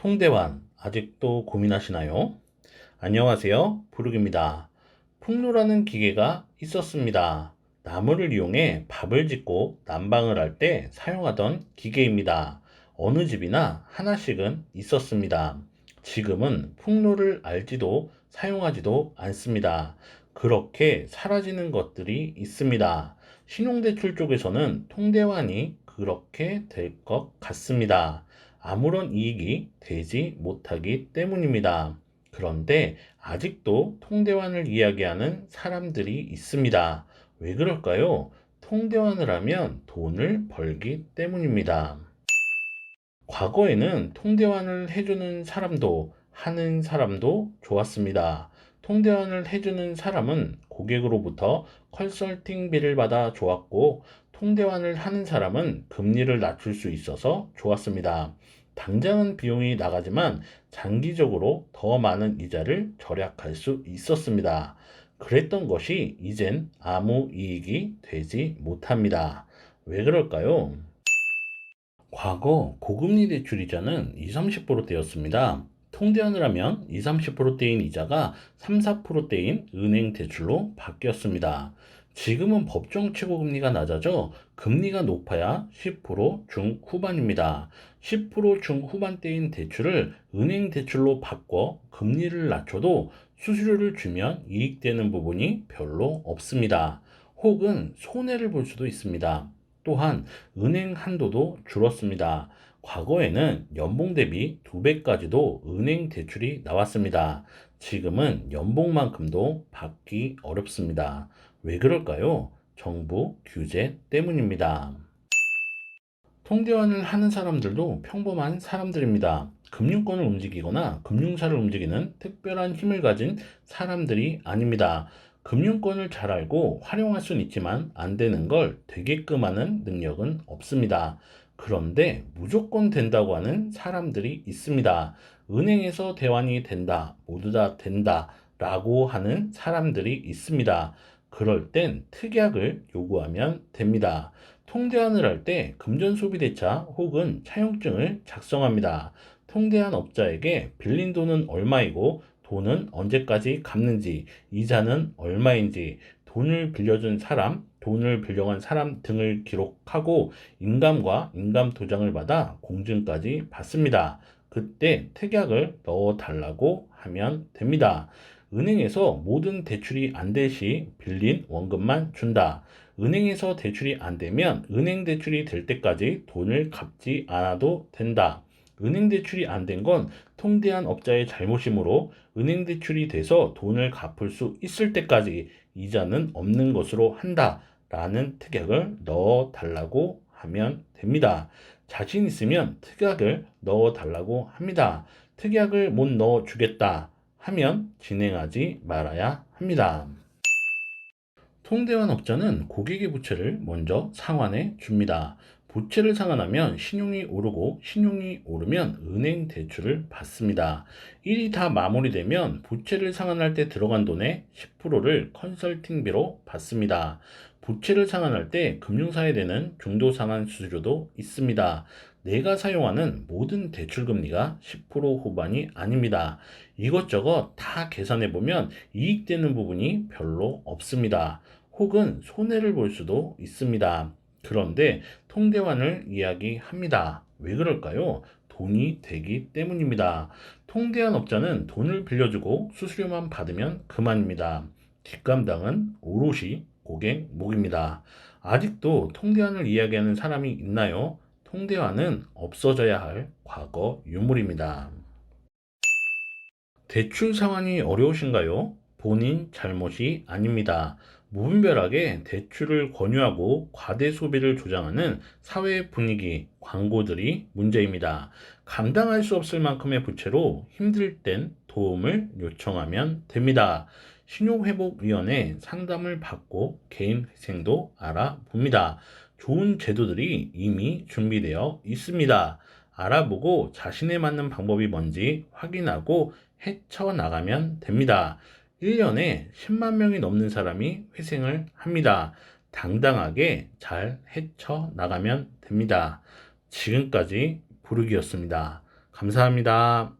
통대환, 아직도 고민하시나요? 안녕하세요. 부르기입니다. 풍로라는 기계가 있었습니다. 나무를 이용해 밥을 짓고 난방을 할 때 사용하던 기계입니다. 어느 집이나 하나씩은 있었습니다. 지금은 풍로를 알지도 사용하지도 않습니다. 그렇게 사라지는 것들이 있습니다. 신용대출 쪽에서는 통대환이 그렇게 될 것 같습니다. 아무런 이익이 되지 못하기 때문입니다. 그런데 아직도 통대환을 이야기하는 사람들이 있습니다. 왜 그럴까요? 통대환을 하면 돈을 벌기 때문입니다. 과거에는 통대환을 해주는 사람도 하는 사람도 좋았습니다. 통대환을 해주는 사람은 고객으로부터 컨설팅비를 받아 좋았고, 통대환을 하는 사람은 금리를 낮출 수 있어서 좋았습니다. 당장은 비용이 나가지만 장기적으로 더 많은 이자를 절약할 수 있었습니다. 그랬던 것이 이젠 아무 이익이 되지 못합니다. 왜 그럴까요? 과거 고금리 대출 이자는 2, 30%대였습니다. 통대환을 하면 2, 30%대인 이자가 3, 4%대인 은행 대출로 바뀌었습니다. 지금은 법정 최고금리가 낮아져 금리가 높아야 10% 중후반입니다. 10% 중후반대인 대출을 은행 대출로 바꿔 금리를 낮춰도 수수료를 주면 이익되는 부분이 별로 없습니다. 혹은 손해를 볼 수도 있습니다. 또한 은행 한도도 줄었습니다. 과거에는 연봉 대비 2배까지도 은행 대출이 나왔습니다. 지금은 연봉만큼도 받기 어렵습니다. 왜 그럴까요? 정부 규제 때문입니다. 통대환을 하는 사람들도 평범한 사람들입니다. 금융권을 움직이거나 금융사를 움직이는 특별한 힘을 가진 사람들이 아닙니다. 금융권을 잘 알고 활용할 수는 있지만 안 되는 걸 되게끔 하는 능력은 없습니다. 그런데 무조건 된다고 하는 사람들이 있습니다. 은행에서 대환이 된다, 모두 다 된다 라고 하는 사람들이 있습니다. 그럴 땐 특약을 요구하면 됩니다. 통대환을 할 때 금전소비대차 혹은 차용증을 작성합니다. 통대한 업자에게 빌린 돈은 얼마이고 돈은 언제까지 갚는지, 이자는 얼마인지, 돈을 빌려준 사람, 돈을 빌려간 사람 등을 기록하고 인감과 인감 도장을 받아 공증까지 받습니다. 그때 특약을 넣어 달라고 하면 됩니다. 은행에서 모든 대출이 안 될 시 빌린 원금만 준다. 은행에서 대출이 안 되면 은행 대출이 될 때까지 돈을 갚지 않아도 된다. 은행 대출이 안 된 건 통대한 업자의 잘못이므로 은행 대출이 돼서 돈을 갚을 수 있을 때까지 이자는 없는 것으로 한다. 라는 특약을 넣어 달라고 하면 됩니다. 자신 있으면 특약을 넣어 달라고 합니다. 특약을 못 넣어 주겠다 하면 진행하지 말아야 합니다. 통대환 업자는 고객의 부채를 먼저 상환해 줍니다. 부채를 상환하면 신용이 오르고 신용이 오르면 은행 대출을 받습니다. 일이 다 마무리되면 부채를 상환할 때 들어간 돈의 10%를 컨설팅비로 받습니다. 부채를 상환할 때 금융사에 되는 중도상환 수수료도 있습니다. 내가 사용하는 모든 대출 금리가 10% 후반이 아닙니다. 이것저것 다 계산해 보면 이익되는 부분이 별로 없습니다. 혹은 손해를 볼 수도 있습니다. 그런데 통대환을 이야기합니다. 왜 그럴까요? 돈이 되기 때문입니다. 통대환 업자는 돈을 빌려주고 수수료만 받으면 그만입니다. 뒷감당은 오롯이 고객 몫입니다. 아직도 통대환을 이야기하는 사람이 있나요? 통대환은 없어져야 할 과거 유물입니다. 대출 상환이 어려우신가요? 본인 잘못이 아닙니다. 무분별하게 대출을 권유하고 과대 소비를 조장하는 사회 분위기, 광고들이 문제입니다. 감당할 수 없을 만큼의 부채로 힘들 땐 도움을 요청하면 됩니다. 신용회복위원회 상담을 받고 개인 회생도 알아봅니다. 좋은 제도들이 이미 준비되어 있습니다. 알아보고 자신에 맞는 방법이 뭔지 확인하고 헤쳐나가면 됩니다. 1년에 10만 명이 넘는 사람이 회생을 합니다. 당당하게 잘 헤쳐나가면 됩니다. 지금까지 부르기였습니다. 감사합니다.